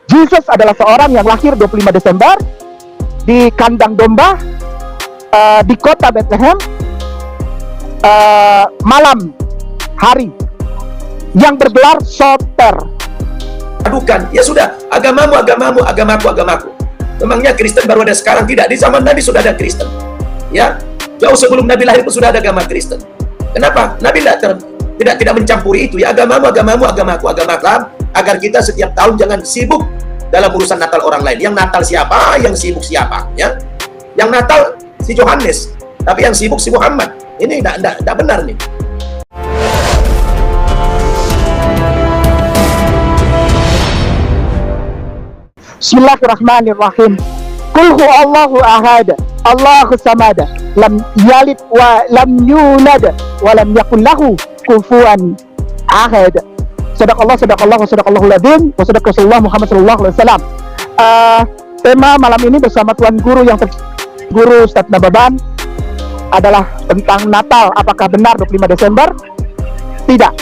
Jesus adalah seorang yang lahir 25 Desember di kandang domba di kota Bethlehem malam hari yang bergelar soter. Bukan, ya sudah, agamamu, agamamu, agamaku, agamaku. Memangnya Kristen baru ada sekarang? Tidak, di zaman Nabi sudah ada Kristen. Ya, jauh sebelum Nabi lahir pun sudah ada agama Kristen. Kenapa? Nabi tidak mencampuri itu. Ya, agamamu, agamamu, agamaku, agamaku. Agar kita setiap tahun jangan sibuk dalam urusan Natal orang lain. Yang Natal siapa? Yang sibuk siapa? Ya, yang Natal si Yohanes, tapi yang sibuk si Muhammad. Ini tidak benar nih. Bismillahirrahmanirrahim. Qul huwallahu ahad, Allahus samad, lam yalid wa lam yulad wa lam yakul lahu kufuwan ahad. Sadaqallahul adzim wa sadaqa Rasulullah Muhammad sallallahu alaihi wasallam. Tema malam ini bersama Tuan Guru yang Guru Ustadz Nababan adalah tentang Natal. Apakah benar 25 Desember? Tidak.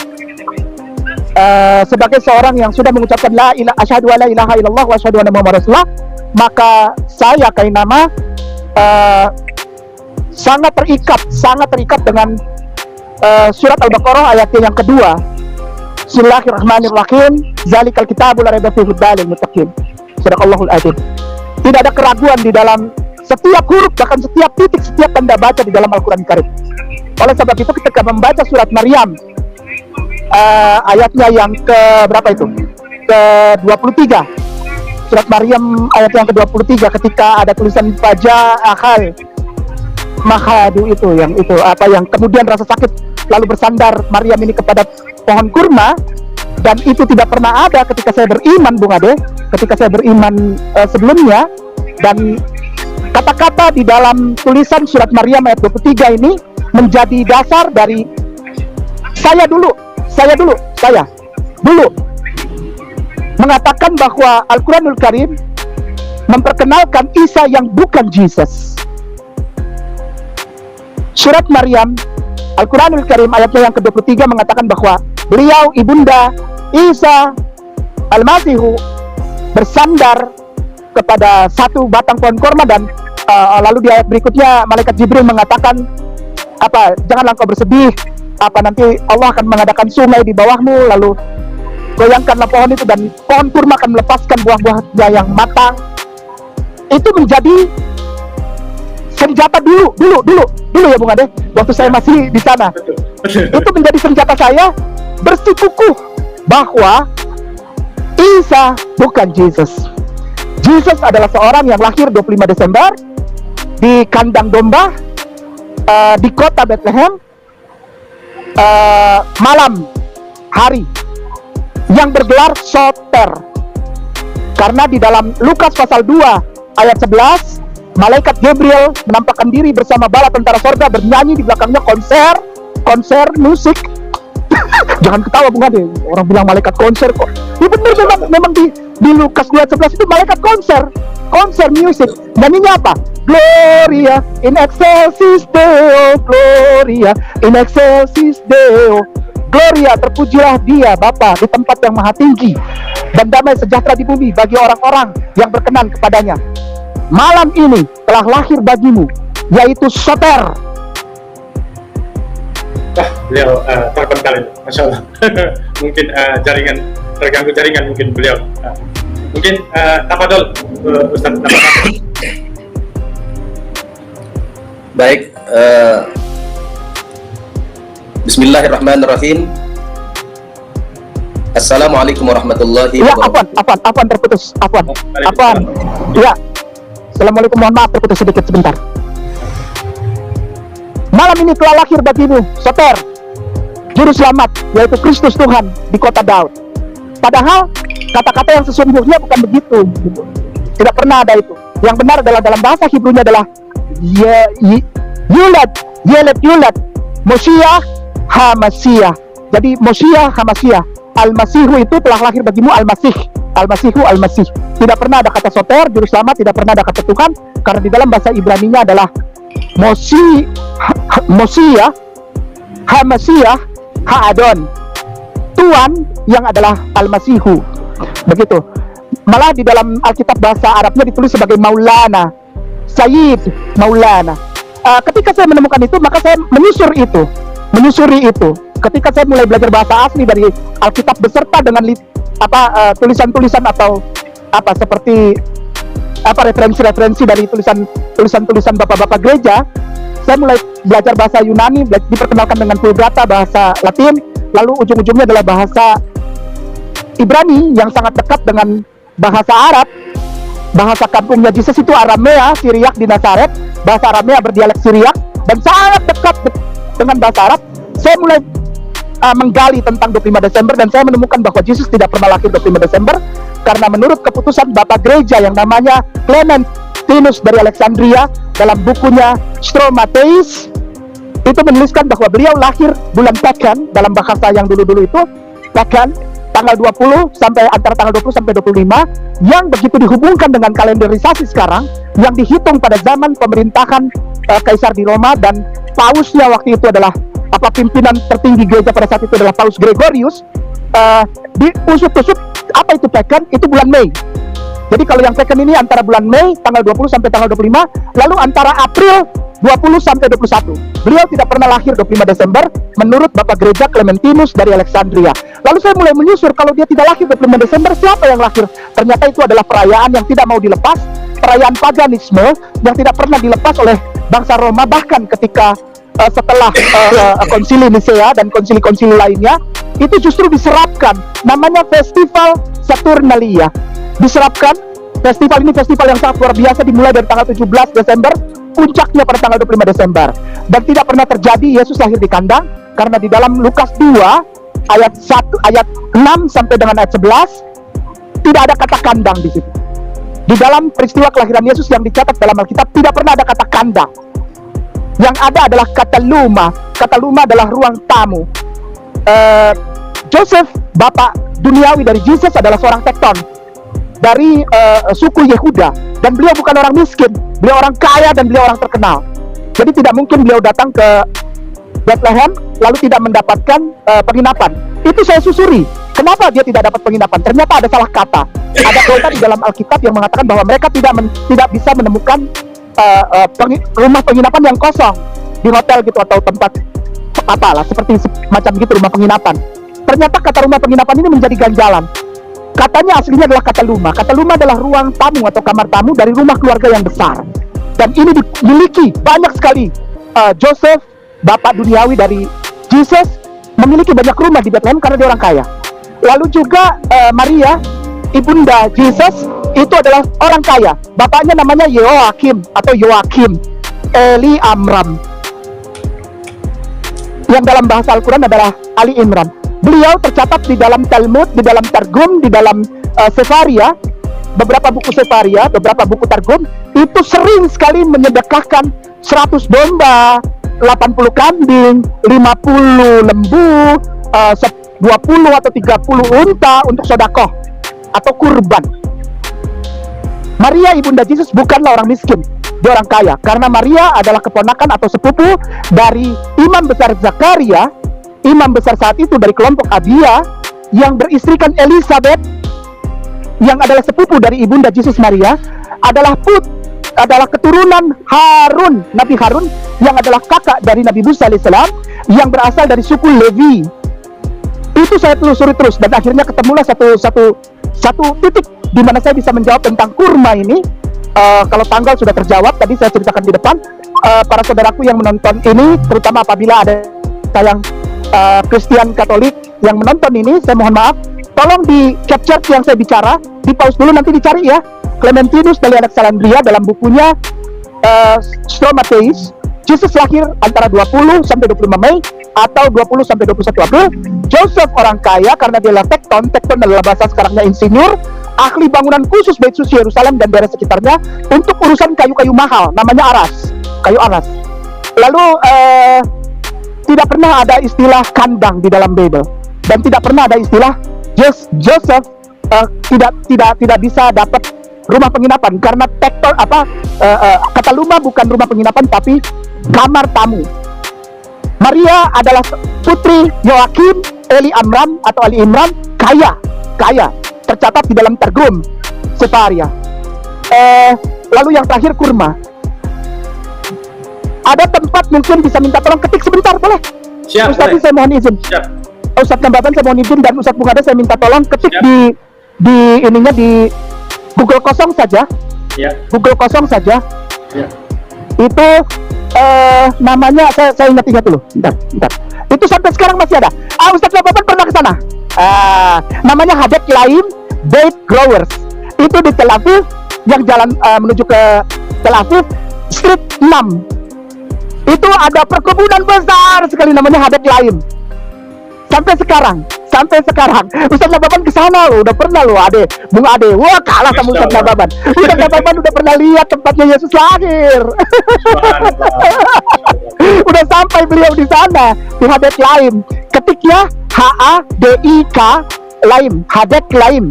Sebagai seorang yang sudah mengucapkan asyhadu alla ilaha illallah wa asyhadu anna muhammadar rasulullah, maka saya Kainama sangat terikat dengan surat Al-Baqarah ayat yang kedua. Bismillahirrahmanirrahim. Zalikal kitabul la raiba fihi hudal lil muttaqin. Sadaqallahul adzim. Tidak ada keraguan di dalam setiap huruf, bahkan setiap titik, setiap tanda baca di dalam Al-Qur'an Karim. Oleh sebab itu ketika membaca surat Maryam ayatnya yang ke berapa itu? Ke-23. Surat Maryam ayat yang ke-23 ketika ada tulisan faja akal mahadu itu yang kemudian rasa sakit lalu bersandar Maryam ini kepada pohon kurma, dan itu tidak pernah ada ketika saya beriman, Bung Ade, ketika saya beriman sebelumnya. Dan kata-kata di dalam tulisan surat Maryam ayat 23 ini menjadi dasar dari saya dulu mengatakan bahwa Al-Quranul Karim memperkenalkan Isa yang bukan Jesus. Surat Maryam, Al-Quranul Karim ayatnya yang ke-23 mengatakan bahwa beliau ibunda Isa Al-Masihu bersandar kepada satu batang pohon korma, dan lalu di ayat berikutnya malaikat Jibril mengatakan janganlah kau bersedih, nanti Allah akan mengadakan sungai di bawahmu, lalu goyangkanlah pohon itu dan pohon kurma akan melepaskan buah-buahnya yang matang. Itu menjadi senjata dulu ya Bung Ade, waktu saya masih di sana. Itu menjadi senjata saya bersikukuh bahwa Isa bukan Jesus. Jesus adalah seorang yang lahir 25 Desember di kandang domba di kota Bethlehem malam hari yang bergelar soter. Karena di dalam Lukas pasal 2 ayat 11, malaikat Gabriel menampakkan diri bersama bala tentara sorga, bernyanyi di belakangnya konser musik. Jangan ketawa Bung Ade, orang bilang malaikat konser kok. Ya benar, memang di Lukas 2:11 itu malaikat konser musik. Nyanyinya apa? Gloria in excelsis Deo, Gloria in excelsis Deo. Gloria, terpujilah Dia Bapa di tempat yang maha tinggi, dan damai sejahtera di bumi bagi orang-orang yang berkenan kepadanya. Malam ini telah lahir bagimu, yaitu soter. Beliau terpental ini, Masya Allah. Mungkin terganggu jaringan mungkin beliau. Mungkin tafadhol Ustaz. Baik, Bismillahirrahmanirrahim. Assalamualaikum warahmatullahi wabarakatuh. Afwan terputus. Afwan. Ya. Assalamualaikum, mohon maaf terputus sedikit sebentar. Malam ini telah lahir bagimu soter, juru selamat, yaitu Kristus Tuhan di kota Daud. Padahal kata-kata yang sesungguhnya bukan begitu, gitu. Tidak pernah ada itu. Yang benar adalah dalam bahasa Hebrew-nya adalah Yulad, Mosiah HaMasiah. Jadi Mosiah HaMasiah, Al-Masihu itu telah lahir bagimu, Al-Masihu, Al-Masih. Tidak pernah ada kata soter, juru selamat, tidak pernah ada kata Tuhan, karena di dalam bahasa Ibrani-nya adalah Mosiah HaMasiah Ha'adon, Tuhan yang adalah Al-Masihu. Begitu. Malah di dalam Alkitab bahasa Arabnya ditulis sebagai Maulana, Sayyid Maulana. Ketika saya menemukan itu, maka saya menyusuri itu. Ketika saya mulai belajar bahasa asli dari Alkitab beserta dengan tulisan-tulisan atau seperti referensi-referensi dari tulisan-tulisan bapak-bapak gereja, saya mulai belajar bahasa Yunani, diperkenalkan dengan Vulgata bahasa Latin, lalu ujung-ujungnya adalah bahasa Ibrani yang sangat dekat dengan bahasa Arab. Bahasa kampungnya Yesus itu Aramea, Syriak di Nazaret. Bahasa Aramea berdialek Syriak dan sangat dekat dengan bahasa Arab. Saya mulai menggali tentang 25 Desember dan saya menemukan bahwa Yesus tidak pernah lahir 25 Desember karena menurut keputusan Bapak Gereja yang namanya Clementinus dari Alexandria dalam bukunya Stromatheis itu menuliskan bahwa beliau lahir bulan Pagan, dalam bahasa yang dulu-dulu itu Pagan, tanggal 20 sampai antara tanggal 20 sampai 25, yang begitu dihubungkan dengan kalenderisasi sekarang yang dihitung pada zaman pemerintahan Kaisar di Roma, dan pausnya waktu itu adalah pimpinan tertinggi gereja pada saat itu adalah Paus Gregorius. Diusut-usut apa itu Pagan, itu bulan Mei. Jadi kalau yang Pagan ini antara bulan Mei tanggal 20 sampai tanggal 25, lalu antara April 20 sampai 21. Beliau tidak pernah lahir 25 Desember menurut Bapak Gereja Clementinus dari Alexandria. Lalu saya mulai menyusur, kalau dia tidak lahir 25 Desember, siapa yang lahir? Ternyata itu adalah perayaan yang tidak mau dilepas, perayaan paganisme yang tidak pernah dilepas oleh bangsa Roma, bahkan ketika setelah konsili Nicea dan konsili-konsili lainnya, itu justru diserapkan, namanya Festival Saturnalia. Diserapkan, festival ini festival yang sangat luar biasa, dimulai dari tanggal 17 Desember, puncaknya pada tanggal 25 Desember. Dan tidak pernah terjadi Yesus lahir di kandang, karena di dalam Lukas 2 ayat 6 sampai dengan ayat 11 tidak ada kata kandang di situ. Di dalam peristiwa kelahiran Yesus yang dicatat dalam Alkitab tidak pernah ada kata kandang. Yang ada adalah kata luma. Kata luma adalah ruang tamu. Joseph, bapak duniawi dari Yesus, adalah seorang tekton dari suku Yehuda, dan beliau bukan orang miskin, beliau orang kaya dan beliau orang terkenal. Jadi tidak mungkin beliau datang ke Bethlehem lalu tidak mendapatkan penginapan. Itu saya susuri, kenapa dia tidak dapat penginapan. Ternyata ada salah kata. Ada kata di dalam Alkitab yang mengatakan bahwa mereka tidak bisa menemukan rumah penginapan yang kosong di hotel gitu, atau tempat apalah seperti macam gitu, rumah penginapan. Ternyata kata rumah penginapan ini menjadi ganjalan. Katanya aslinya adalah kata luma. Kata luma adalah ruang tamu atau kamar tamu dari rumah keluarga yang besar. Dan ini dimiliki banyak sekali. Joseph, bapak duniawi dari Jesus, memiliki banyak rumah di Bethlehem karena dia orang kaya. Lalu juga Maria, ibunda Jesus, itu adalah orang kaya. Bapaknya namanya Yoakim atau Yoakim Eli Amram, yang dalam bahasa Al-Quran adalah Ali Imran. Beliau tercatat di dalam Talmud, di dalam Targum, di dalam Sefaria, beberapa buku Sefaria, beberapa buku Targum, itu sering sekali menyedekahkan 100 domba, 80 kambing, 50 lembu, 20 atau 30 unta untuk sedekah atau kurban. Maria ibunda Yesus bukanlah orang miskin, dia orang kaya, karena Maria adalah keponakan atau sepupu dari Imam Besar Zakaria, imam besar saat itu dari kelompok Abia, yang beristrikan Elizabeth, yang adalah sepupu dari ibunda Yesus Maria, adalah keturunan Harun, Nabi Harun, yang adalah kakak dari Nabi Musa alaihissalam, yang berasal dari suku Levi. Itu saya telusuri terus, dan akhirnya ketemulah satu titik di mana saya bisa menjawab tentang kurma ini. Kalau tanggal sudah terjawab, tadi saya ceritakan di depan. Para saudaraku yang menonton ini, terutama apabila ada yang Kristen Katolik yang menonton ini, saya mohon maaf, tolong di capture yang saya bicara, di pause dulu, nanti dicari ya. Clementinus dari Alexandria dalam bukunya Stromatheis, Yesus lahir antara 20 sampai 25 Mei atau 20 sampai 21 April. Joseph orang kaya karena dia adalah tekton adalah bahasa sekarangnya insinyur, ahli bangunan khusus Bait Suci Yerusalem dan daerah sekitarnya untuk urusan kayu-kayu mahal, namanya aras, kayu aras. Lalu tidak pernah ada istilah kandang di dalam Bible, dan tidak pernah ada istilah Joseph tidak bisa dapat rumah penginapan, karena kata luma bukan rumah penginapan tapi kamar tamu. Maria adalah putri Yoakim Eli Amram atau Ali Imran, kaya, tercatat di dalam Targum. peparia. Lalu yang terakhir kurma. Ada tempat mungkin bisa minta tolong ketik sebentar, boleh? Siap, Ustaz, boleh. saya mohon izin. Siap. Ustaz Nababan saya mohon izin, dan Ustaz Bungade saya minta tolong ketik Siap. di ininya di Google kosong saja. Ya. Google kosong saja. Ya. Itu namanya saya ingat dulu. Bentar. Itu sampai sekarang masih ada. Ustaz Nababan pernah ke sana. Namanya Hadek Laim Date Growers. Itu di Tel Aviv, yang jalan menuju ke Tel Aviv, Street 6. Itu ada perkebunan besar sekali namanya Hadek Laim. Sampai sekarang Ustaz Nababan ke sana loh, udah pernah loh, Bung Ade. Wah, kalah sama Ustaz Nababan. Ustaz Nababan udah pernah lihat tempatnya Yesus lahir. Udah sampai beliau di sana, di Hadek Laim. Ketik ya, HADIK Laim, Hadek Laim.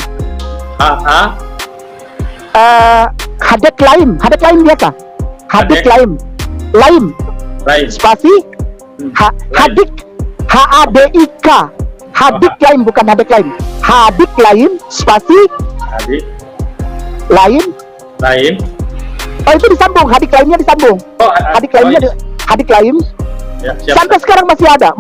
Hadek Laim biasa. Hadek Laim. Laim. Spasi Hadik, HADIK. Hadik Laim, bukan Hadek Laim. Hadik Laim spasi Laim. Oh, itu disambung, Hadik Laimnya disambung. Hadik Laimnya Hadik Laim. Ya, siap. Sampai sekarang masih ada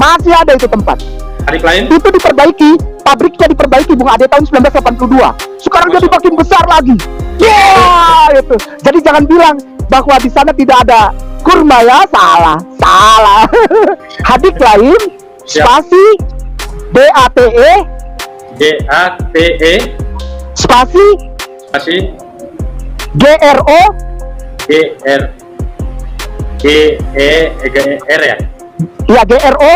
itu tempat. Hadik Laim. Itu diperbaiki, pabriknya diperbaiki Bung Ade tahun 1982. Sekarang jadi makin besar lagi. Itu. Jadi jangan bilang bahwa di sana tidak ada kurma ya, salah. Hadik Laim spasi DATE spasi GRO ya. ya GRO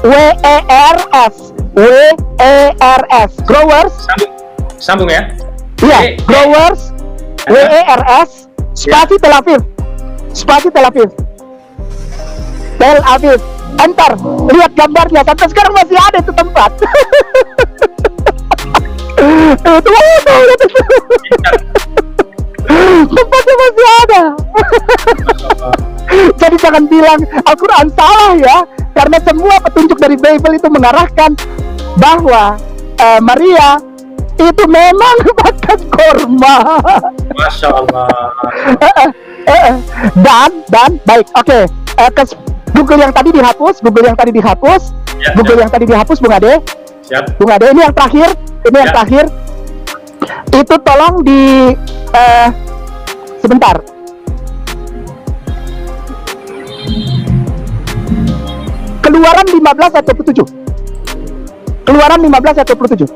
WERS Growers. Sambung ya. Iya, Growers WERS spasi Tel Aviv. Entar, lihat gambarnya, sampai sekarang masih ada itu tempat. Tempatnya masih ada. Jadi jangan bilang Al-Quran salah ya, karena semua petunjuk dari Bible itu mengarahkan bahwa Maria itu memang makan kurma. Masya Allah. Dan baik, oke. Google yang tadi dihapus, Bung Ade. Siap. Bung Ade, ini yang terakhir, Itu tolong di sebentar. Keluaran 15 ayat 27. Keluaran 15 ayat 27.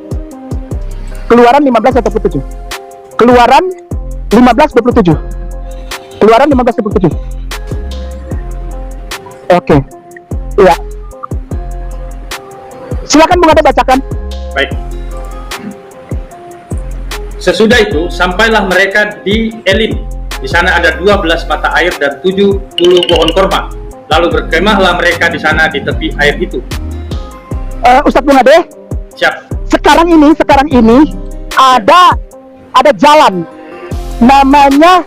Keluaran 15 ayat 27. Keluaran 15 27. Keluaran 15 27. Oke. Iya. Silakan Bung Ade bacakan. Baik. Sesudah itu sampailah mereka di Elim. Di sana ada 12 mata air dan 70 pohon korma. Lalu berkemahlah mereka di sana di tepi air itu. Ustadz Bung Ade. Siap. Sekarang ini ada jalan namanya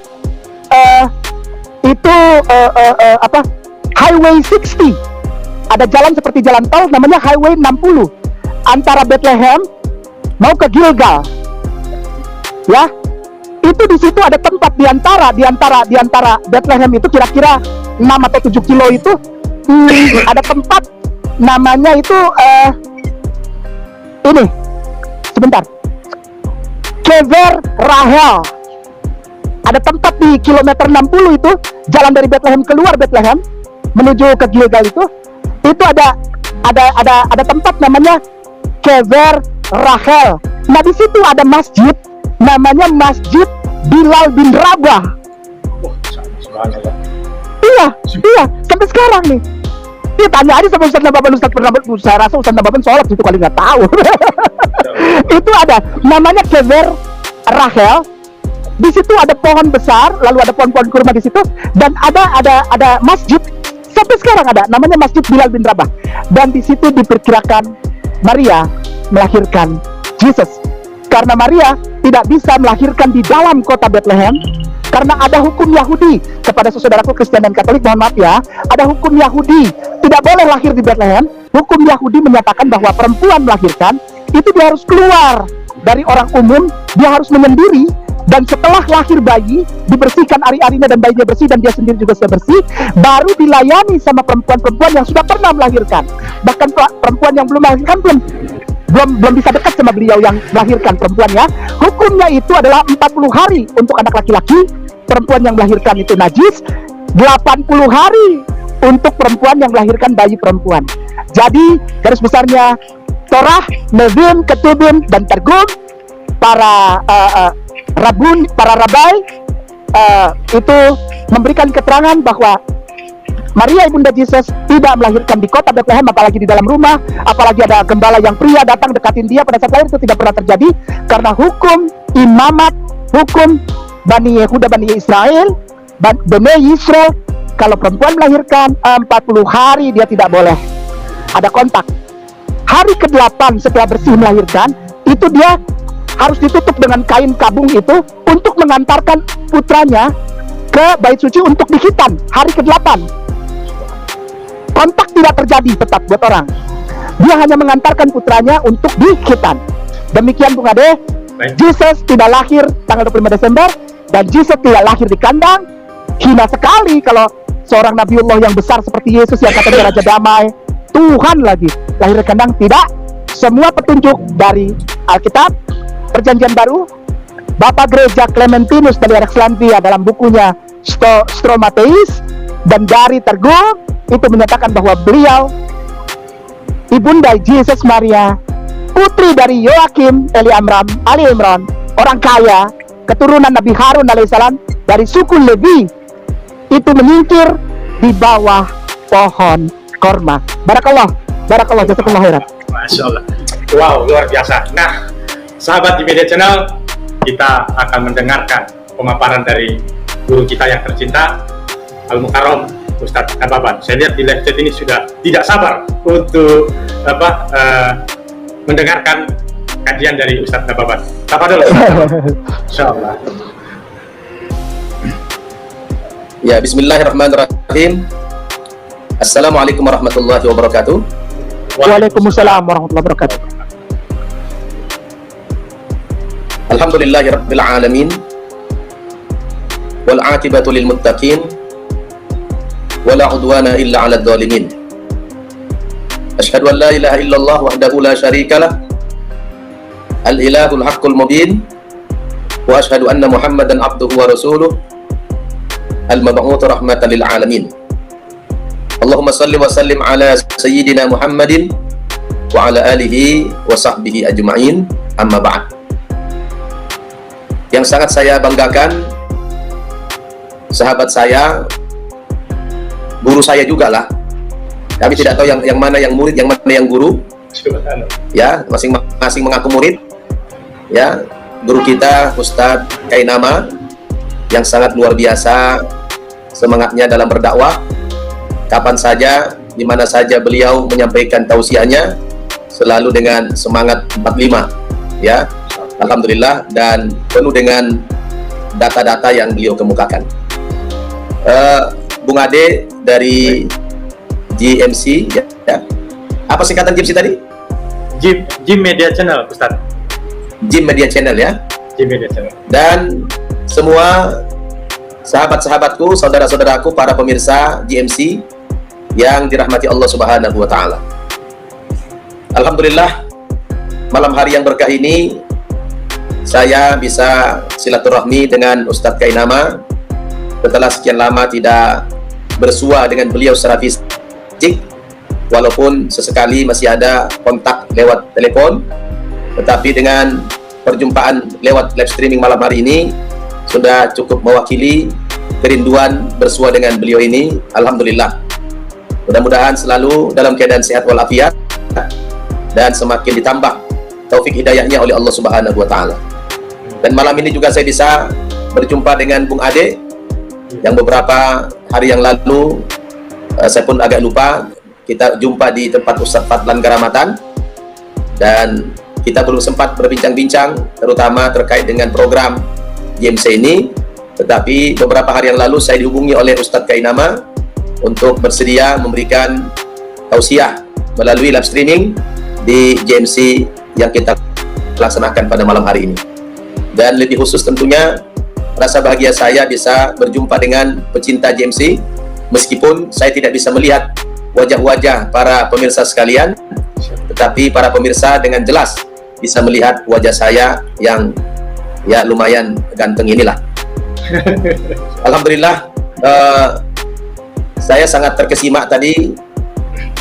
Highway 60. Ada jalan seperti jalan tol namanya Highway 60 antara Bethlehem mau ke Gilgal. Ya. Itu di situ ada tempat di antara Bethlehem itu kira-kira 6 atau 7 kilo itu ada tempat namanya itu ini. Sebentar. Kever Rahel. Ada tempat di kilometer 60 itu, jalan dari Bethlehem keluar Bethlehem menuju ke Gilgal itu ada tempat namanya Kever Rahel. Nah, di situ ada masjid namanya Masjid Bilal bin Rabah. Subhanallah. Iya, sampai sekarang nih. Dia tanya aja sama Ustaz Nababan, saya rasa Ustaz Nababan sholat itu kali nggak tahu. Itu ada namanya Kever Rahel. Di situ ada pohon besar, lalu ada pohon-pohon kurma di situ, dan ada masjid sampai sekarang ada namanya Masjid Bilal bin Rabah. Dan di situ diperkirakan Maria melahirkan Yesus. Karena Maria tidak bisa melahirkan di dalam kota Bethlehem karena ada hukum Yahudi. Kepada saudaraku Kristen dan Katolik, mohon maaf ya, ada hukum Yahudi, tidak boleh lahir di Bethlehem. Hukum Yahudi menyatakan bahwa perempuan melahirkan itu dia harus keluar dari orang umum, dia harus menyendiri, dan setelah lahir bayi dibersihkan ari-arinya dan bayinya bersih dan dia sendiri juga sudah bersih, baru dilayani sama perempuan-perempuan yang sudah pernah melahirkan. Bahkan perempuan yang belum melahirkan belum bisa dekat sama beliau yang melahirkan perempuannya. Hukumnya itu adalah 40 hari untuk anak laki-laki, perempuan yang melahirkan itu najis, 80 hari untuk perempuan yang melahirkan bayi perempuan. Jadi garis besarnya Torah, Nevim, Ketubim, dan Targum, para rabai itu memberikan keterangan bahwa Maria ibunda Yesus tidak melahirkan di kota Bethlehem, apalagi di dalam rumah, apalagi ada gembala yang pria datang dekatin dia pada saat lahir. Itu tidak pernah terjadi, karena hukum imamat, hukum Bani Yehuda, Bani Israel, Bani Yisrael, kalau perempuan melahirkan 40 hari dia tidak boleh ada kontak. Hari ke-8 setelah bersih melahirkan, itu dia harus ditutup dengan kain kabung itu untuk mengantarkan putranya ke bait suci untuk dikhitan. Hari ke-8 kontak tidak terjadi tetap buat orang. Dia hanya mengantarkan putranya untuk dikhitan. Demikian Bung Ade, Yesus tidak lahir tanggal 25 Desember, dan Yesus tidak lahir di kandang. Hina sekali kalau seorang Nabiullah yang besar seperti Yesus yang katanya Raja Damai, Tuhan lagi, lahir di kandang. Tidak. Semua petunjuk dari Alkitab, Perjanjian Baru, Bapak Gereja Clementinus dari Alexandria dalam bukunya Stromateis, dan dari Targum itu menyatakan bahwa beliau ibunda Yesus Maria, putri dari Yoakim, Ali Imran, orang kaya, keturunan Nabi Harun alaihissalam dari suku Levi, itu menyingkir di bawah pohon korma. Barakallah, jazakallah khairan. Masya Allah. Wow, luar biasa. Nah, sahabat di Media Channel, kita akan mendengarkan pemaparan dari guru kita yang tercinta, Al-Mukarram Ustadz Nababan. Saya lihat di live chat ini sudah tidak sabar untuk mendengarkan kajian dari Ustadz Nababan. Tafadhol. Insyaallah. Ya, bismillahirrahmanirrahim. Assalamualaikum warahmatullahi wabarakatuh. Waalaikumsalam warahmatullahi wabarakatuh. Alhamdulillahirabbil alamin. Wal 'aqibatu lil muttaqin. Wala udwana illa 'alal zalimin. Asyhadu an la ilaha illallah wahdahu la syarikalah. Al-ilahul haqqul mubin. Wa asyhadu anna Muhammadan 'abduhu wa rasuluh. Al-mab'uts rahmatan lil alamin. Allahumma salli wa sallim ala sayyidina Muhammadin wa ala alihi wa sahbihi ajma'in. Amma ba'd. Yang sangat saya banggakan, sahabat saya, guru saya juga lah. Kami tidak tahu yang mana yang murid, yang mana yang guru. Ya, masing-masing mengaku murid. Ya, guru kita Ustadz Kainama yang sangat luar biasa semangatnya dalam berdakwah. Kapan saja, di mana saja beliau menyampaikan tausiahnya selalu dengan semangat 45. Ya, alhamdulillah, dan penuh dengan data-data yang beliau kemukakan. Bung Ade dari GMC, ya. Apa singkatan GMC tadi? Jim Media Channel, Ustaz. Jim Media Channel, ya. Jim Media Channel. Dan semua sahabat-sahabatku, saudara-saudaraku, para pemirsa GMC yang dirahmati Allah Subhanahu wa Ta'ala. Alhamdulillah, malam hari yang berkah ini saya bisa silaturahmi dengan Ustadz Kainama setelah sekian lama tidak bersua dengan beliau secara fisik, walaupun sesekali masih ada kontak lewat telepon, tetapi dengan perjumpaan lewat live streaming malam hari ini sudah cukup mewakili kerinduan bersua dengan beliau ini. Alhamdulillah, mudah-mudahan selalu dalam keadaan sehat walafiat dan semakin ditambah taufik hidayahnya oleh Allah Subhanahu wa Ta'ala. Dan malam ini juga saya bisa berjumpa dengan Bung Ade yang beberapa hari yang lalu saya pun agak lupa, kita jumpa di tempat Ustadz Fadlan Garamatan dan kita belum sempat berbincang-bincang terutama terkait dengan program GMC ini. Tetapi beberapa hari yang lalu saya dihubungi oleh Ustadz Kainama untuk bersedia memberikan tausiah melalui live streaming di JMC yang kita laksanakan pada malam hari ini. Dan lebih khusus tentunya rasa bahagia saya bisa berjumpa dengan pecinta JMC, meskipun saya tidak bisa melihat wajah-wajah para pemirsa sekalian, tetapi para pemirsa dengan jelas bisa melihat wajah saya yang ya lumayan ganteng inilah. Alhamdulillah, saya sangat terkesima tadi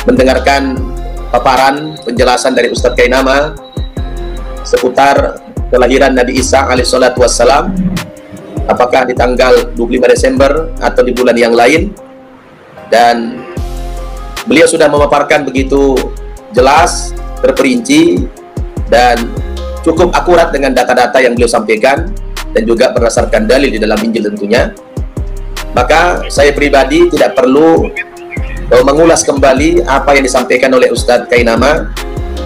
mendengarkan paparan penjelasan dari Ustadz Kainama seputar kelahiran Nabi Isa alaihissalatu wassalam, apakah di tanggal 25 Desember atau di bulan yang lain. Dan beliau sudah memaparkan begitu jelas, terperinci, dan cukup akurat dengan data-data yang beliau sampaikan, dan juga berdasarkan dalil di dalam Injil tentunya. Maka saya pribadi tidak perlu mengulas kembali apa yang disampaikan oleh Ustadz Kainama,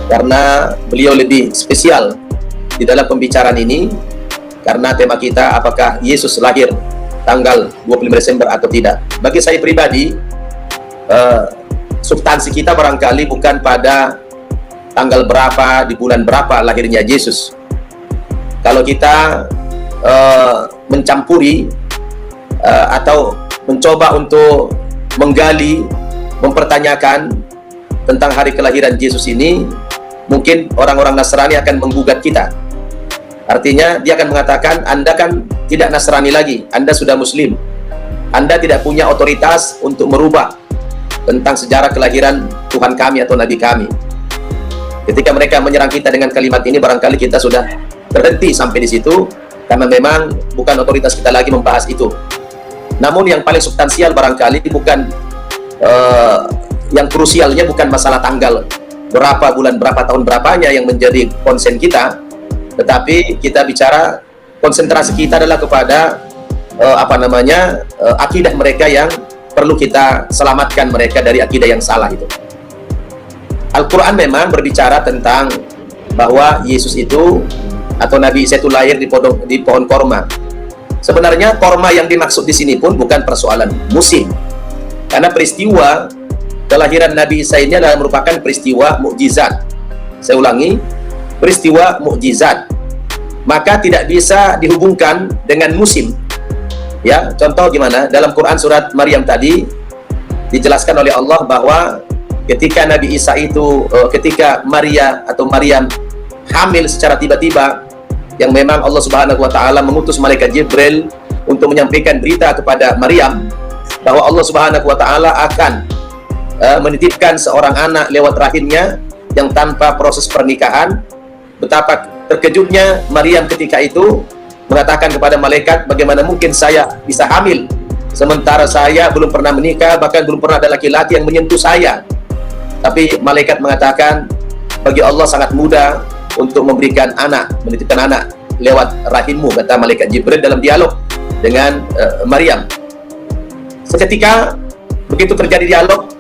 karena beliau lebih spesial di dalam pembicaraan ini, karena tema kita apakah Yesus lahir tanggal 25 Desember atau tidak. Bagi saya pribadi, substansi kita barangkali bukan pada tanggal berapa, di bulan berapa lahirnya Yesus. Kalau kita mencampuri atau mencoba untuk menggali, mempertanyakan tentang hari kelahiran Yesus ini, mungkin orang-orang Nasrani akan menggugat kita. Artinya dia akan mengatakan, Anda kan tidak Nasrani lagi, Anda sudah Muslim, Anda tidak punya otoritas untuk merubah tentang sejarah kelahiran Tuhan kami atau Nabi kami. Ketika mereka menyerang kita dengan kalimat ini, barangkali kita sudah berhenti sampai di situ, karena memang bukan otoritas kita lagi membahas itu. Namun yang paling substansial barangkali bukan yang krusialnya bukan masalah tanggal berapa, bulan berapa, tahun berapanya yang menjadi konsen kita, tetapi kita bicara, konsentrasi kita adalah kepada akidah mereka yang perlu kita selamatkan mereka dari akidah yang salah itu. Al-Quran memang berbicara tentang bahwa Yesus itu atau Nabi Isa itu lahir di pohon korma. Sebenarnya korma yang dimaksud di sini pun bukan persoalan musim, karena peristiwa kelahiran Nabi Isa ini adalah merupakan peristiwa mukjizat. Saya ulangi, peristiwa mukjizat, maka tidak bisa dihubungkan dengan musim. Ya, contoh gimana? Dalam Quran surat Maryam tadi dijelaskan oleh Allah bahwa ketika Nabi Isa itu, ketika Maryam hamil secara tiba-tiba, yang memang Allah Subhanahu wa taala mengutus malaikat Jibril untuk menyampaikan berita kepada Maryam bahwa Allah Subhanahu wa taala akan menitipkan seorang anak lewat rahimnya yang tanpa proses pernikahan. Betapa terkejutnya Maryam ketika itu, mengatakan kepada malaikat, bagaimana mungkin saya bisa hamil sementara saya belum pernah menikah, bahkan belum pernah ada laki-laki yang menyentuh saya. Tapi malaikat mengatakan, bagi Allah sangat mudah untuk memberikan anak, menitipkan anak lewat rahimmu, kata malaikat Jibril dalam dialog dengan Maryam. Seketika begitu terjadi dialog,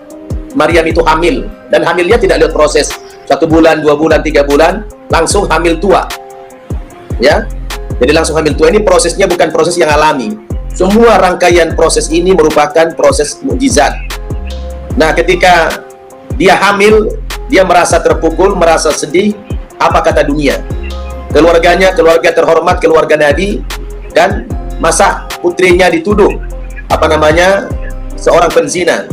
Maryam itu hamil, dan hamilnya tidak lewat proses 1 bulan, 2 bulan, 3 bulan, langsung hamil tua. Ya, jadi langsung hamil tua. Ini prosesnya bukan proses yang alami. Semua rangkaian proses ini merupakan proses mukjizat. Nah, ketika dia hamil, dia merasa terpukul, merasa sedih. Apa kata dunia? Keluarganya, keluarga terhormat, keluarga Nabi, dan masa putrinya dituduh seorang penzina.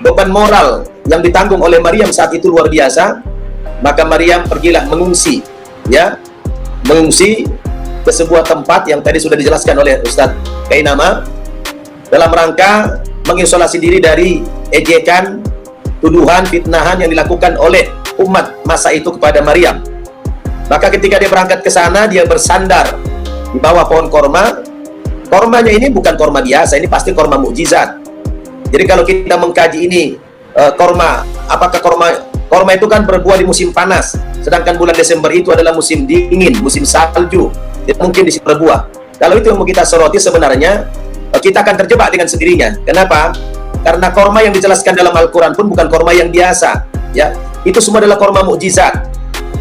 Beban moral yang ditanggung oleh Maryam saat itu luar biasa. Maka Maryam pergilah mengungsi, ya, mengungsi ke sebuah tempat yang tadi sudah dijelaskan oleh Ustadz Kainama, dalam rangka mengisolasi diri dari ejekan, tuduhan, fitnahan yang dilakukan oleh umat masa itu kepada Maryam. Maka ketika dia berangkat ke sana, dia bersandar di bawah pohon korma. Kormanya ini bukan korma biasa, ini pasti korma mukjizat. Jadi kalau kita mengkaji ini, korma, apakah korma itu kan berbuah di musim panas, sedangkan bulan Desember itu adalah musim dingin, musim salju, tidak mungkin di situ berbuah. Kalau itu yang mau kita soroti, sebenarnya kita akan terjebak dengan sendirinya. Kenapa? Karena korma yang dijelaskan dalam Al-Quran pun bukan korma yang biasa, ya. Itu semua adalah korma mukjizat.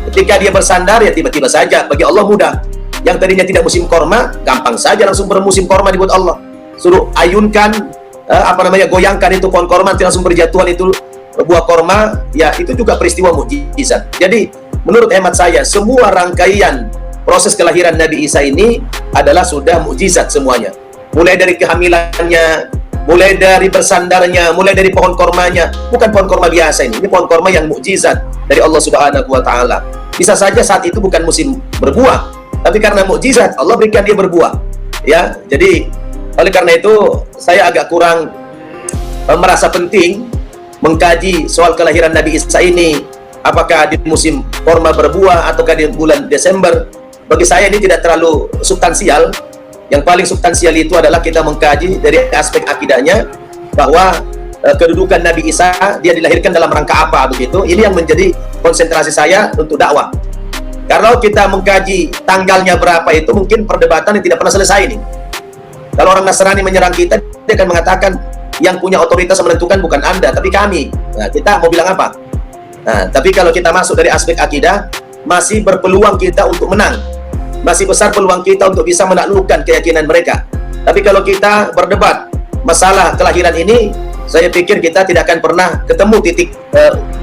Ketika dia bersandar, ya tiba-tiba saja, bagi Allah mudah. Yang tadinya tidak musim korma, gampang saja langsung bermusim korma dibuat Allah. Suruh ayunkan, goyangkan itu pohon korma, nanti langsung berjatuhan itu buah korma, ya itu juga peristiwa mukjizat. Jadi menurut hemat saya, semua rangkaian proses kelahiran Nabi Isa ini adalah sudah mukjizat semuanya. Mulai dari kehamilannya, mulai dari bersandarnya, mulai dari pohon kormanya. Bukan pohon korma biasa ini pohon korma yang mukjizat dari Allah Subhanahu wa taala. Bisa saja saat itu bukan musim berbuah, tapi karena mukjizat Allah berikan dia berbuah. Ya, jadi oleh karena itu saya agak kurang merasa penting mengkaji soal kelahiran Nabi Isa ini, apakah di musim korma berbuah ataukah di bulan Desember. Bagi saya ini tidak terlalu substansial. Yang paling substansial itu adalah kita mengkaji dari aspek akidahnya, bahwa kedudukan Nabi Isa, dia dilahirkan dalam rangka apa begitu. Ini yang menjadi konsentrasi saya untuk dakwah. Kalau kita mengkaji tanggalnya berapa itu mungkin perdebatan yang tidak pernah selesai nih. Kalau orang Nasrani menyerang kita, dia akan mengatakan yang punya otoritas menentukan bukan Anda, tapi kami. Nah, kita mau bilang apa? Nah, tapi kalau kita masuk dari aspek akidah, masih berpeluang kita untuk menang. Masih besar peluang kita untuk bisa menaklukkan keyakinan mereka. Tapi kalau kita berdebat masalah kelahiran ini, saya pikir kita tidak akan pernah ketemu titik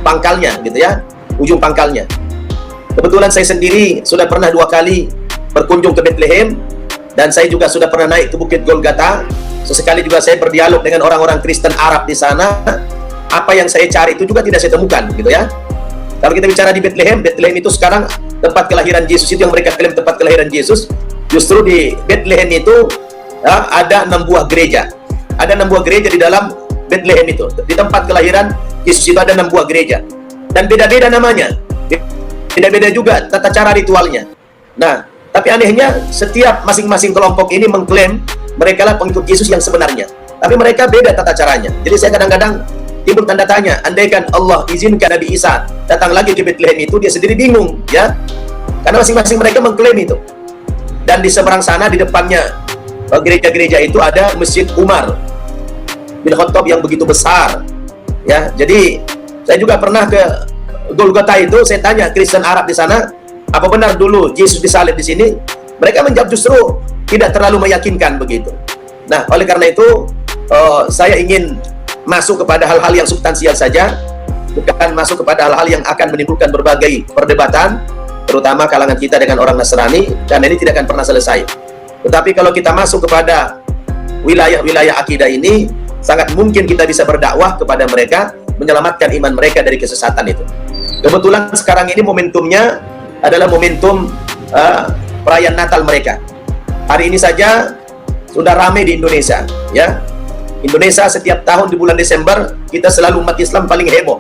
pangkalnya, gitu ya, ujung pangkalnya. Kebetulan saya sendiri sudah pernah 2 kali berkunjung ke Bethlehem, dan saya juga sudah pernah naik ke Bukit Golgata. Sesekali juga saya berdialog dengan orang-orang Kristen Arab di sana. Apa yang saya cari itu juga tidak saya temukan, gitu ya. Kalau kita bicara di Bethlehem, Bethlehem itu sekarang tempat kelahiran Yesus, itu yang mereka klaim tempat kelahiran Yesus. Justru di Bethlehem itu ada 6 buah gereja. Ada 6 buah gereja di dalam Bethlehem itu. Di tempat kelahiran Yesus itu ada 6 buah gereja. Dan beda-beda namanya. Beda-beda juga tata cara ritualnya. Nah, tapi anehnya setiap masing-masing kelompok ini mengklaim mereka lah pengikut Yesus yang sebenarnya. Tapi mereka beda tata caranya. Jadi saya kadang-kadang timbul tanda tanya, andaikan Allah izinkan Nabi Isa datang lagi ke Bethlehem itu, dia sendiri bingung, ya, karena masing-masing mereka mengklaim itu. Dan di seberang sana, di depannya gereja-gereja itu ada Masjid Umar bin Khattab yang begitu besar, ya. Jadi saya juga pernah ke Golgota itu, saya tanya Kristen Arab di sana, apa benar dulu Yesus disalib di sini? Mereka menjawab justru tidak terlalu meyakinkan begitu. Nah, oleh karena itu saya ingin masuk kepada hal-hal yang substansial saja, bukan masuk kepada hal-hal yang akan menimbulkan berbagai perdebatan, terutama kalangan kita dengan orang Nasrani, dan ini tidak akan pernah selesai. Tetapi kalau kita masuk kepada wilayah-wilayah akidah ini, sangat mungkin kita bisa berdakwah kepada mereka, menyelamatkan iman mereka dari kesesatan itu. Kebetulan sekarang ini momentumnya adalah momentum perayaan Natal mereka. Hari ini saja sudah ramai di Indonesia, ya. Indonesia setiap tahun di bulan Desember kita selalu umat Islam paling heboh.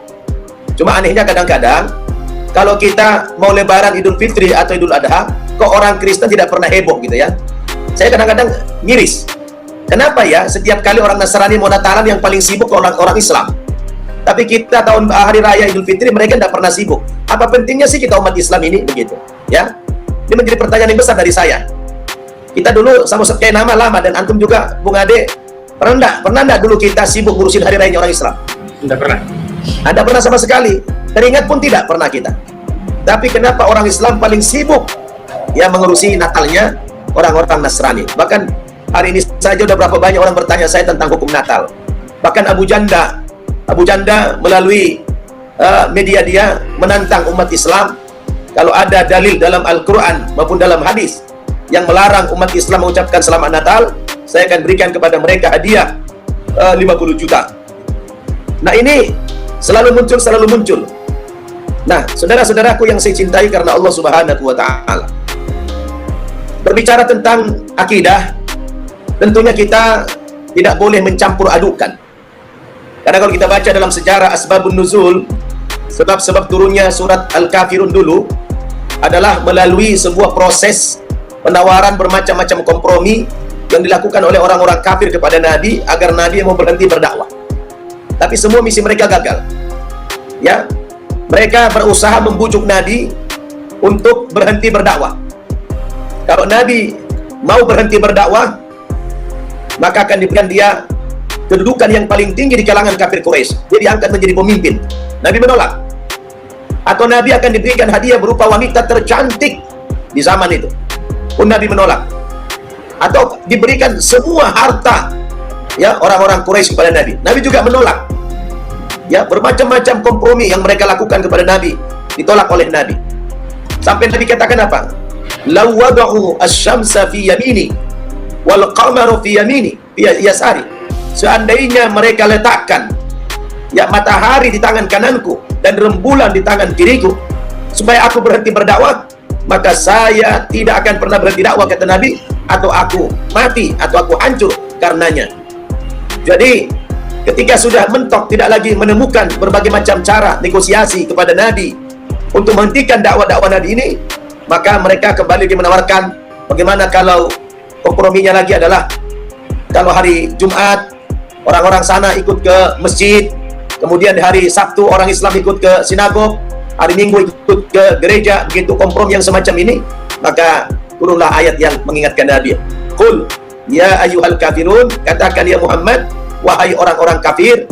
Cuma anehnya kadang-kadang kalau kita mau Lebaran, Idul Fitri atau Idul Adha, kok orang Kristen tidak pernah heboh gitu ya. Saya kadang-kadang miris. Kenapa ya setiap kali orang Nasrani mau Natalan yang paling sibuk orang Islam. Tapi kita tahun hari raya Idul Fitri mereka tidak pernah sibuk. Apa pentingnya sih kita umat Islam ini begitu? Ya. Ini menjadi pertanyaan yang besar dari saya. Kita dulu sama kayak nama lama, dan antum juga Bung Ade pernah enggak dulu kita sibuk ngurusin hari raya orang Islam? Tidak pernah. Anda pernah sama sekali? Teringat pun tidak pernah kita. Tapi kenapa orang Islam paling sibuk ya mengurusi Natalnya orang-orang Nasrani? Bahkan hari ini saja udah berapa banyak orang bertanya saya tentang hukum Natal. Bahkan Abu Janda melalui media dia menantang umat Islam, kalau ada dalil dalam Al-Quran maupun dalam hadis yang melarang umat Islam mengucapkan selamat Natal, saya akan berikan kepada mereka hadiah 50 juta. Nah, ini selalu muncul. Nah, saudara-saudaraku yang saya cintai karena Allah Subhanahu wa taala. Berbicara tentang akidah, tentunya kita tidak boleh mencampur adukan. Karena kalau kita baca dalam sejarah asbabun nuzul, sebab-sebab turunnya surat Al-Kafirun dulu adalah melalui sebuah proses penawaran bermacam-macam kompromi yang dilakukan oleh orang-orang kafir kepada Nabi agar Nabi mau berhenti berdakwah. Tapi semua misi mereka gagal. Ya, mereka berusaha membujuk Nabi untuk berhenti berdakwah. Kalau Nabi mau berhenti berdakwah, maka akan diberikan dia kedudukan yang paling tinggi di kalangan kafir Quraisy. Dia diangkat menjadi pemimpin. Nabi menolak. Atau Nabi akan diberikan hadiah berupa wanita tercantik di zaman itu. Pun Nabi menolak. Atau diberikan semua harta ya orang-orang Quraisy kepada Nabi. Nabi juga menolak. Ya, bermacam-macam kompromi yang mereka lakukan kepada Nabi ditolak oleh Nabi. Sampai Nabi katakan apa? Law wada'u asy-syamsa fi yamini wal qamaru fi yamini yasari. Seandainya mereka letakkan ya matahari di tangan kananku dan rembulan di tangan kiriku supaya aku berhenti berdakwah, maka saya tidak akan pernah berhenti dakwah, kata Nabi, atau aku mati atau aku hancur karenanya. Jadi ketika sudah mentok, tidak lagi menemukan berbagai macam cara negosiasi kepada Nabi untuk menghentikan dakwah-dakwah Nabi ini, maka mereka kembali menawarkan bagaimana kalau komprominya lagi adalah kalau hari Jumat orang-orang sana ikut ke masjid, kemudian di hari Sabtu orang Islam ikut ke sinagog, hari Minggu ikut ke gereja, begitu kompromi yang semacam ini, maka turunlah ayat yang mengingatkan Nabi. Qul ya ayyuhal kafirun, katakan ya Muhammad, wahai orang-orang kafir,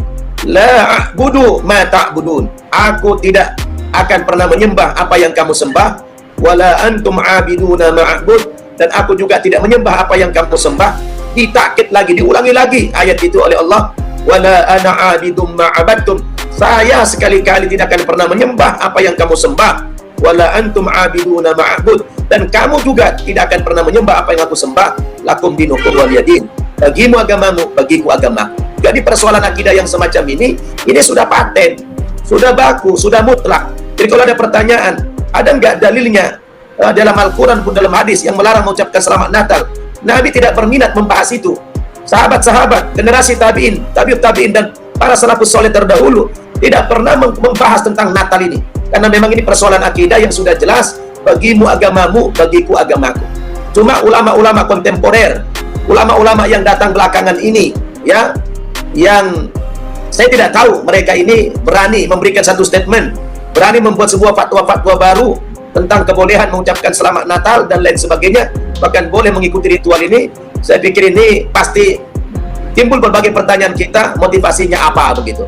la a'budu ma ta'budun, aku tidak akan pernah menyembah apa yang kamu sembah, wala antum abiduna ma'bud, dan aku juga tidak menyembah apa yang kamu sembah. Ditakkid lagi, diulangi lagi ayat itu oleh Allah, wala ana abidum ma'abadtum, saya sekali-kali tidak akan pernah menyembah apa yang kamu sembah, wala antum abiduna ma'bud, dan kamu juga tidak akan pernah menyembah apa yang aku sembah, lakum dinukum waliyadin, bagimu agamamu, bagiku agamaku. Jadi persoalan akidah yang semacam ini sudah paten, sudah baku, sudah mutlak. Jadi kalau ada pertanyaan, ada nggak dalilnya dalam Al-Quran pun dalam hadis yang melarang mengucapkan selamat Natal? Nabi tidak berminat membahas itu. Sahabat-sahabat, generasi tabi'in, tabi'ut tabi'in, dan para salafus soleh terdahulu tidak pernah membahas tentang Natal ini, karena memang ini persoalan akidah yang sudah jelas, bagimu agamamu, bagiku agamaku. Cuma ulama-ulama kontemporer, ulama-ulama yang datang belakangan ini, ya, yang saya tidak tahu mereka ini berani memberikan satu statement, berani membuat sebuah fatwa-fatwa baru tentang kebolehan mengucapkan selamat Natal dan lain sebagainya, bahkan boleh mengikuti ritual ini. Saya pikir ini pasti timbul berbagai pertanyaan kita, motivasinya apa begitu.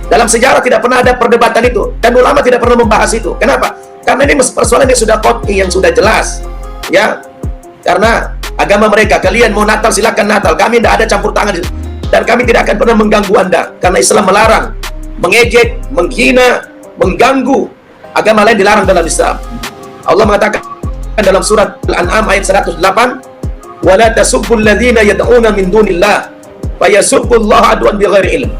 Dalam sejarah tidak pernah ada perdebatan itu, dan ulama tidak pernah membahas itu. Kenapa? Karena ini persoalan yang sudah qat'i, yang sudah jelas, ya. Karena agama mereka, kalian mau Natal silakan Natal, kami tidak ada campur tangan, dan kami tidak akan pernah mengganggu Anda, karena Islam melarang mengejek, menghina, mengganggu. Agama lain dilarang dalam Islam. Allah mengatakan dalam surat Al-An'am ayat 108, wala tasubbul ladzina yad'una min dunillah fayasubbullaha adwan bighairi ilm.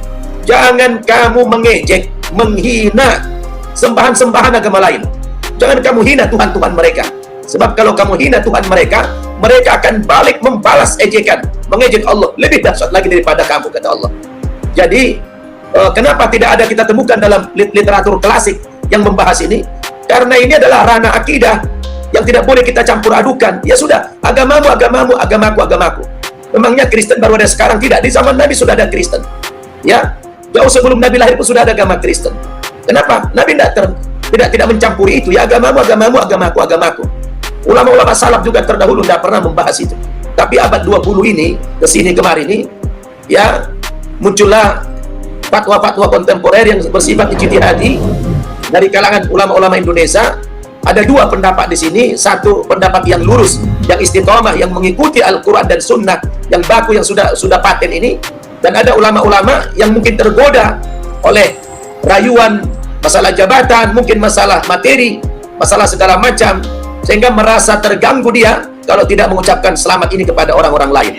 Jangan kamu mengejek, menghina sembahan-sembahan agama lain. Jangan kamu hina Tuhan-Tuhan mereka. Sebab kalau kamu hina Tuhan mereka, mereka akan balik membalas ejekan, mengejek Allah lebih dahsyat lagi daripada kamu, kata Allah. Jadi kenapa tidak ada kita temukan dalam literatur klasik yang membahas ini? Karena ini adalah ranah akidah yang tidak boleh kita campur adukan. Ya sudah, agamamu, agamamu, agamaku, agamaku. Memangnya Kristen baru ada sekarang? Tidak, di zaman Nabi sudah ada Kristen. Ya, jauh sebelum Nabi lahir pun sudah ada agama Kristen. Kenapa? Nabi tidak mencampuri itu. Ya, agamamu, agamamu, agamaku, agamaku. Ulama-ulama salaf juga terdahulu tidak pernah membahas itu. Tapi abad 20 ini, kesini kemari ini, ya, muncullah fatwa-fatwa kontemporer yang bersifat ijtihadi dari kalangan ulama-ulama Indonesia. Ada dua pendapat di sini, satu pendapat yang lurus, yang istiqomah, yang mengikuti Al-Quran dan Sunnah, yang baku, yang sudah paten ini, dan ada ulama-ulama yang mungkin tergoda oleh rayuan masalah jabatan, mungkin masalah materi, masalah segala macam, sehingga merasa terganggu dia kalau tidak mengucapkan selamat ini kepada orang-orang lain.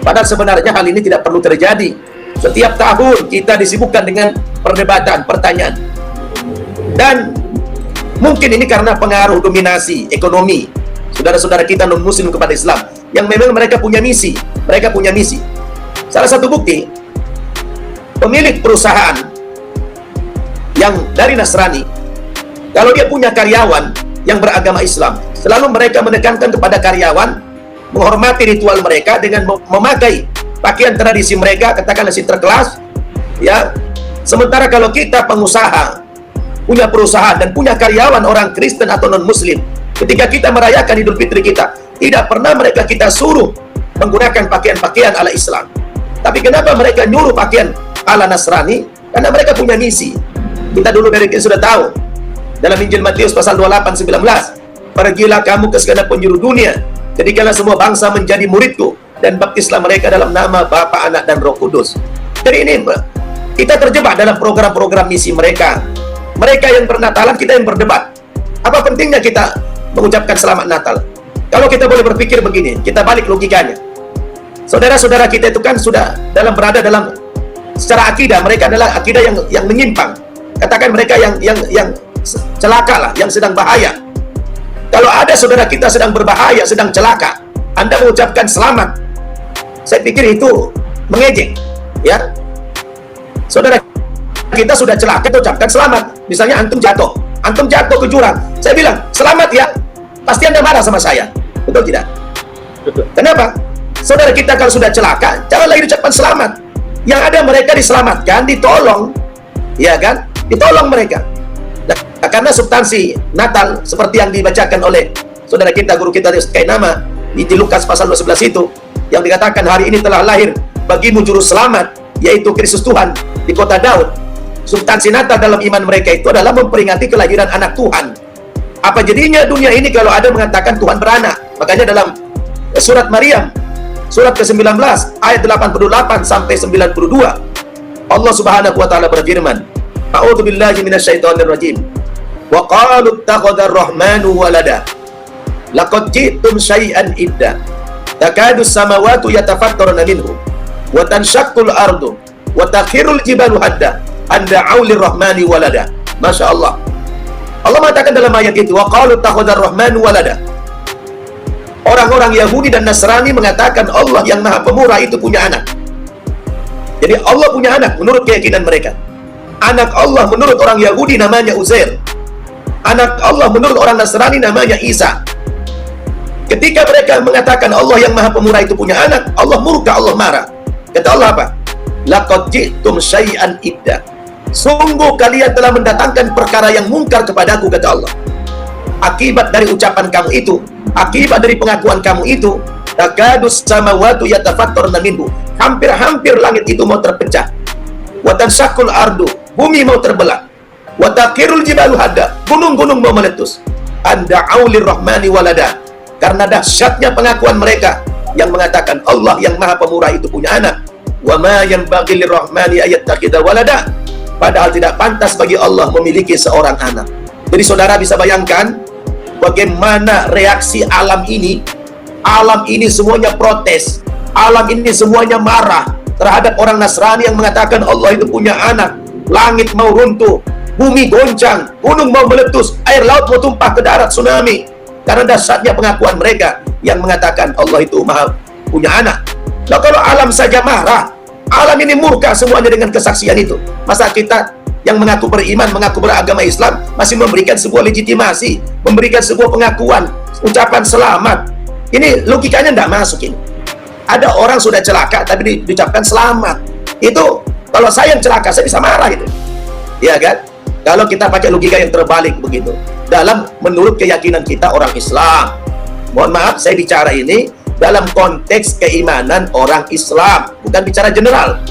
Padahal sebenarnya hal ini tidak perlu terjadi. Setiap tahun kita disibukkan dengan perdebatan, pertanyaan, dan mungkin ini karena pengaruh dominasi ekonomi saudara-saudara kita non-muslim kepada Islam, yang memang mereka punya misi. Salah satu bukti, pemilik perusahaan yang dari Nasrani, kalau dia punya karyawan yang beragama Islam, selalu mereka menekankan kepada karyawan menghormati ritual mereka dengan memakai pakaian tradisi mereka, katakanlah sinterklas, ya. Sementara kalau kita pengusaha, punya perusahaan dan punya karyawan orang Kristen atau non-muslim, ketika kita merayakan Idul Fitri kita, tidak pernah mereka kita suruh menggunakan pakaian-pakaian ala Islam. Tapi kenapa mereka nyuruh pakaian ala Nasrani? Karena mereka punya misi. Kita dulu dari kita sudah tahu dalam Injil Matius pasal 28-19, pergilah kamu ke segala penjuru dunia, jadikanlah semua bangsa menjadi muridku, dan baptislah mereka dalam nama Bapa, Anak, dan Roh Kudus. Jadi Kita terjebak dalam program-program misi mereka. Mereka yang bernatalan, kita yang berdebat. Apa pentingnya kita mengucapkan selamat Natal? Kalau kita boleh berpikir begini, kita balik logikanya. Saudara-saudara kita itu kan sudah berada dalam secara akidah, mereka adalah akidah yang menyimpang. Katakan mereka yang celaka lah, yang sedang bahaya. Kalau ada saudara kita sedang berbahaya, sedang celaka, Anda mengucapkan selamat, saya pikir itu mengejek, ya. Saudara kita sudah celaka, kita ucapkan selamat. Misalnya antum jatuh ke jurang, saya bilang selamat ya, pasti Anda marah sama saya, betul tidak? Betul. Kenapa? Saudara kita kalau sudah celaka, jangan lagi ucapkan selamat. Yang ada mereka diselamatkan, ditolong, ya kan? Ditolong mereka. Nah, karena substansi Natal seperti yang dibacakan oleh saudara kita, guru kita Ustaz Nama di Lukas pasal 12 itu, yang dikatakan hari ini telah lahir bagimu juru selamat, yaitu Kristus Tuhan di kota Daud. Substansi Natal dalam iman mereka itu adalah memperingati kelahiran anak Tuhan. Apa jadinya dunia ini kalau ada mengatakan Tuhan beranak? Makanya dalam surat Maryam, surat ke-19, ayat 88 sampai 92, Allah Subhanahu wa taala berfirman, A'udzu billahi minasyaitonir rajim. Wa qalu ittakhadha ar-rahmanu walada. Laqad ji'tum syai'an idda. Takadu as-samawati yatafattarna minhu wa tanshaqqu al-ardu wa takhirul jibalu hadda an da'u lir-rahmani walada. Masya Allah. Allah mengatakan dalam ayat itu, wa qalu ittakhadha ar-rahmanu walada. Orang-orang Yahudi dan Nasrani mengatakan Allah yang Maha Pemurah itu punya anak. Jadi Allah punya anak menurut keyakinan mereka. Anak Allah menurut orang Yahudi namanya Uzair. Anak Allah menurut orang Nasrani namanya Isa. Ketika mereka mengatakan Allah yang Maha Pemurah itu punya anak, Allah murka, Allah marah. Kata Allah apa? Laqad ji'tum syai'an idda. Sungguh kalian telah mendatangkan perkara yang mungkar kepadaku, kata Allah. Akibat dari ucapan kamu itu, akibat dari pengakuan kamu itu, takadus samawati yatafattarna minhu. Hampir-hampir langit itu mau terpecah. Wa tanshaqqul ardu, bumi mau terbelah. Wa taqirul jibalu hadda, gunung-gunung mau meletus. Anda aulir rahmani walada. Karena dahsyatnya pengakuan mereka yang mengatakan Allah yang Maha Pemurah itu punya anak. Wa ma yanbaghi lirrahmani ayattakhidha walada. Padahal tidak pantas bagi Allah memiliki seorang anak. Jadi saudara bisa bayangkan bagaimana reaksi alam ini. Alam ini semuanya protes. Alam ini semuanya marah terhadap orang Nasrani yang mengatakan Allah itu punya anak. Langit mau runtuh, bumi goncang, gunung mau meletus, air laut mau tumpah ke darat, tsunami. Karena dahsyatnya pengakuan mereka yang mengatakan Allah itu Maha punya anak. Nah, kalau alam saja marah, alam ini murka semuanya dengan kesaksian itu. Masa kita yang mengaku beriman, mengaku beragama Islam masih memberikan sebuah legitimasi, memberikan sebuah pengakuan, ucapan selamat? Ini logikanya tidak masuk ini. Ada orang sudah celaka tapi diucapkan selamat. Itu kalau saya yang celaka saya bisa marah itu. Ya kan? Kalau kita pakai logika yang terbalik begitu. Dalam menurut keyakinan kita orang Islam. Mohon maaf saya bicara ini dalam konteks keimanan orang Islam, bukan bicara general.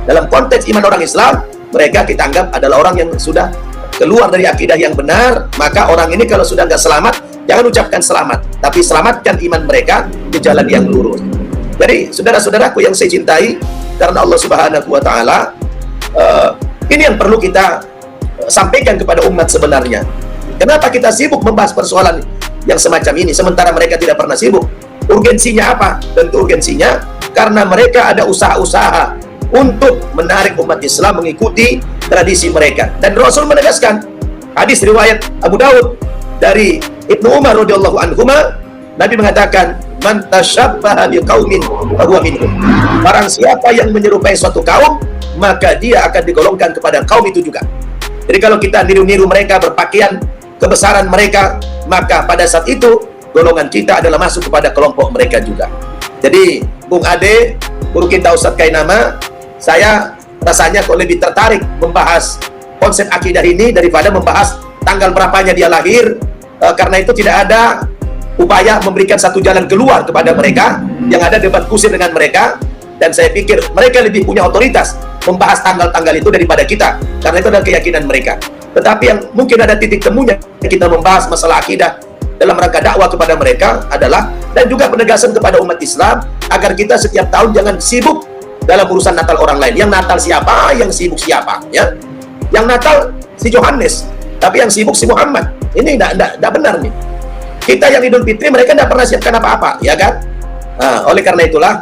Dalam konteks iman orang Islam, mereka kita anggap adalah orang yang sudah keluar dari akidah yang benar. Maka orang ini kalau sudah nggak selamat, jangan ucapkan selamat, tapi selamatkan iman mereka di jalan yang lurus. Jadi saudara-saudaraku yang saya cintai, karena Allah Subhanahu wa taala, ini yang perlu kita sampaikan kepada umat sebenarnya. Kenapa kita sibuk membahas persoalan yang semacam ini sementara mereka tidak pernah sibuk? Urgensinya apa? Tentu urgensinya karena mereka ada usaha-usaha untuk menarik umat Islam mengikuti tradisi mereka. Dan Rasul menegaskan, hadis riwayat Abu Daud dari Ibnu Umar radhiyallahu anhuma, Nabi mengatakan, man tashabbaha biqaumin fahuwa minhum. Barang siapa yang menyerupai suatu kaum, maka dia akan digolongkan kepada kaum itu juga. Jadi kalau kita niru-niru mereka, berpakaian kebesaran mereka, maka pada saat itu golongan kita adalah masuk kepada kelompok mereka juga. Jadi Bung Ade, guru kita Ustaz Kainama, saya rasanya kok lebih tertarik membahas konsep akidah ini daripada membahas tanggal berapanya dia lahir, karena itu tidak ada upaya memberikan satu jalan keluar kepada mereka, yang ada debat kusir dengan mereka. Dan saya pikir mereka lebih punya otoritas membahas tanggal-tanggal itu daripada kita, karena itu adalah keyakinan mereka. Tetapi yang mungkin ada titik temunya kita membahas masalah akidah dalam rangka dakwah kepada mereka adalah, dan juga penegasan kepada umat Islam agar kita setiap tahun jangan sibuk dalam urusan Natal orang lain. Yang Natal siapa, yang sibuk siapa, ya? Yang Natal si Yohanes, tapi yang sibuk si Muhammad. Ini tidak benar nih. Kita yang Idul Fitri, mereka tidak pernah siapkan apa-apa, ya kan? Nah, oleh karena itulah,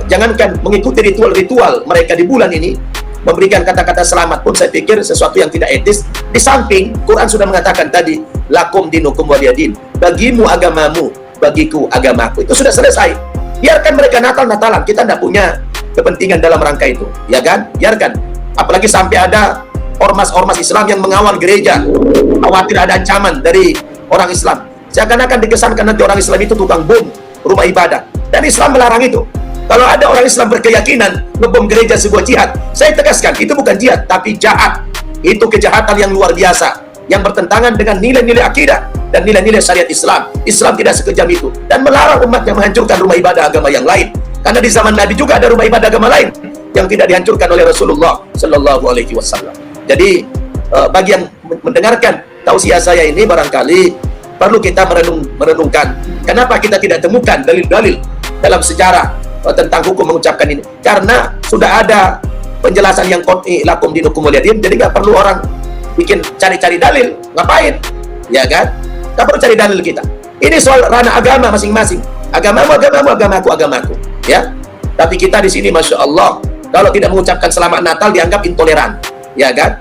jangankan mengikuti ritual-ritual mereka di bulan ini, memberikan kata-kata selamat pun saya pikir sesuatu yang tidak etis. Di samping Quran sudah mengatakan tadi, lakum dinukum waliyadin, bagimu agamamu, bagiku agamaku. Itu sudah selesai. Biarkan mereka Natal-Natalan, kita tidak punya kepentingan dalam rangka itu, ya kan? Biarkan. Apalagi sampai ada ormas-ormas Islam yang mengawal gereja, khawatir ada ancaman dari orang Islam. Seakan-akan dikesankan nanti orang Islam itu tukang bom rumah ibadah. Dan Islam melarang itu. Kalau ada orang Islam berkeyakinan ngebom gereja sebuah jihad, saya tegaskan, itu bukan jihad, tapi jahat. Itu kejahatan yang luar biasa, yang bertentangan dengan nilai-nilai akidah dan nilai-nilai syariat Islam. Islam tidak sekejam itu. Dan melarang umat yang menghancurkan rumah ibadah agama yang lain. Karena di zaman Nabi juga ada rumah ibadah agama lain yang tidak dihancurkan oleh Rasulullah Sallallahu Alaihi Wasallam. Jadi, bagi yang mendengarkan tausiah saya ini, barangkali perlu kita merenungkan. Kenapa kita tidak temukan dalil-dalil dalam sejarah tentang hukum mengucapkan ini? Karena sudah ada penjelasan yang qot'i, lakum dinukum waliyadin, jadi nggak perlu orang bikin cari-cari dalil. Ngapain? Ya kan? Nggak perlu cari dalil kita. Ini soal ranah agama masing-masing. Agamamu, agamamu, agamaku, agamaku. Ya. Tapi kita di sini, Masya Allah, kalau tidak mengucapkan selamat Natal dianggap intoleran. Ya kan?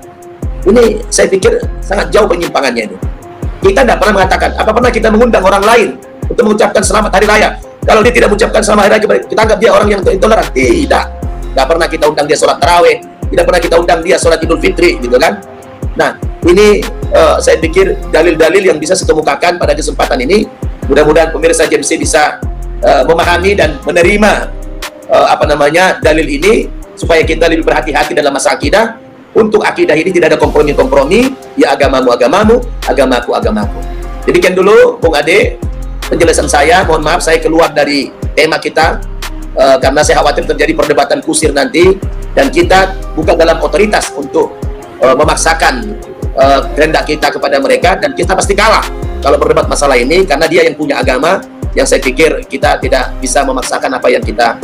Ini saya pikir sangat jauh penyimpangannya ini. Kita tidak pernah mengatakan, apa pernah kita mengundang orang lain untuk mengucapkan selamat hari raya? Kalau dia tidak mengucapkan selamat hari raya, kita anggap dia orang yang intoleran. Tidak. Tidak pernah kita undang dia sholat tarawih, tidak pernah kita undang dia sholat Idul Fitri, gitu kan? Nah, ini saya pikir dalil-dalil yang bisa saya kemukakan pada kesempatan ini. Mudah-mudahan pemirsa JMC bisa memahami dan menerima dalil ini, supaya kita lebih berhati-hati dalam masa akidah. Untuk akidah ini tidak ada kompromi-kompromi, ya agamamu, agamamu, agamaku, agamaku. Demikian dulu, Bung Ade, penjelasan saya. Mohon maaf saya keluar dari tema kita, karena saya khawatir terjadi perdebatan kusir nanti, dan kita bukan dalam otoritas untuk memaksakan kehendak kita kepada mereka, dan kita pasti kalah kalau berdebat masalah ini, karena dia yang punya agama, yang saya pikir kita tidak bisa memaksakan apa yang kita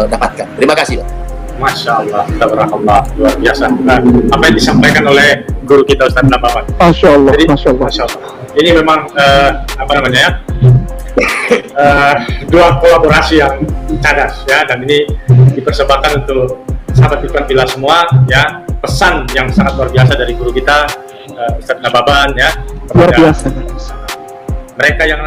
dapatkan. Terima kasih, Pak. Masya Allah, tabarakallah, luar biasa. Nah, apa yang disampaikan oleh guru kita Ustaz Nababan? Masya Allah, Jadi, Masya Allah. Masya Allah. Ini memang dua kolaborasi yang cadas, ya, dan ini dipersembahkan untuk sahabat Iklan Bila semua, ya, pesan yang sangat luar biasa dari guru kita Ustaz Nababan, ya, Luar biasa. mereka yang